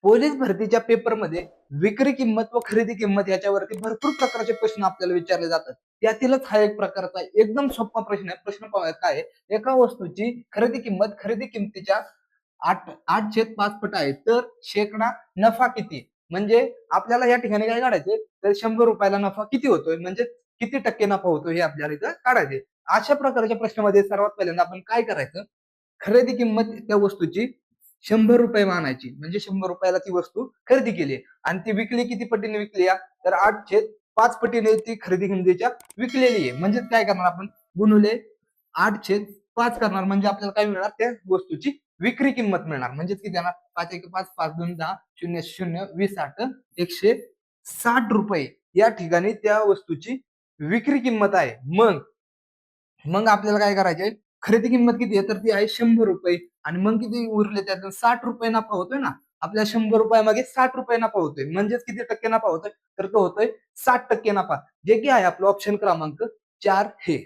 Police भरतीच्या पेपरमध्ये विक्री किंमत व खरेदी किंमत याच्यावरती भरपूर प्रकारचे प्रश्न आपल्याला विचारले जातात. त्यातीलच हा एक प्रकारचा एकदम सोपा प्रश्न आहे. प्रश्न काय आहे? एका वस्तूची खरेदी किमतीच्या 8/5 पट आहे, तर शेकडा नफा किती? म्हणजे आपल्याला या ठिकाणी काय काढायचे, तर 100 रुपयाला नफा किती होतोय, म्हणजे किती टक्के नफा होतोय हे आपल्याला इथं काढायचे. अशा प्रकारच्या प्रश्नामध्ये सर्वात पहिल्यांदा आपण काय करायचं, खरेदी किंमत त्या वस्तूची 100 रुपये मानायची, म्हणजे 100 रुपयाला ती वस्तू खरेदी केली आणि ती विकली किती पटीने विकली, तर 8/5 पटीने ती खरेदी किमतीच्या विकलेली आहे. म्हणजे काय करणार आपण, गुणुले 8/5 करणार, म्हणजे आपल्याला काय मिळणार, त्या वस्तूची विक्री किंमत मिळणार. म्हणजे किती येणार, 5 1 5 5 2 10 0 0 20 8 160 रुपये या ठिकाणी त्या वस्तूची विक्री किंमत आहे. मग मग आपल्याला काय करायचंय, खरेदी किंमत किती आहे, तर ती आहे 100 रुपये. आणि मग किती उरले, त्यातून 60 रुपये नफा होतोय ना. आपल्या 100 रुपयामागे 60 रुपये नफा होतोय, म्हणजेच किती टक्के नफा होतोय, तर तो होतोय 60% नफा, जे की आहे आपलं ऑप्शन क्रमांक 4 हे.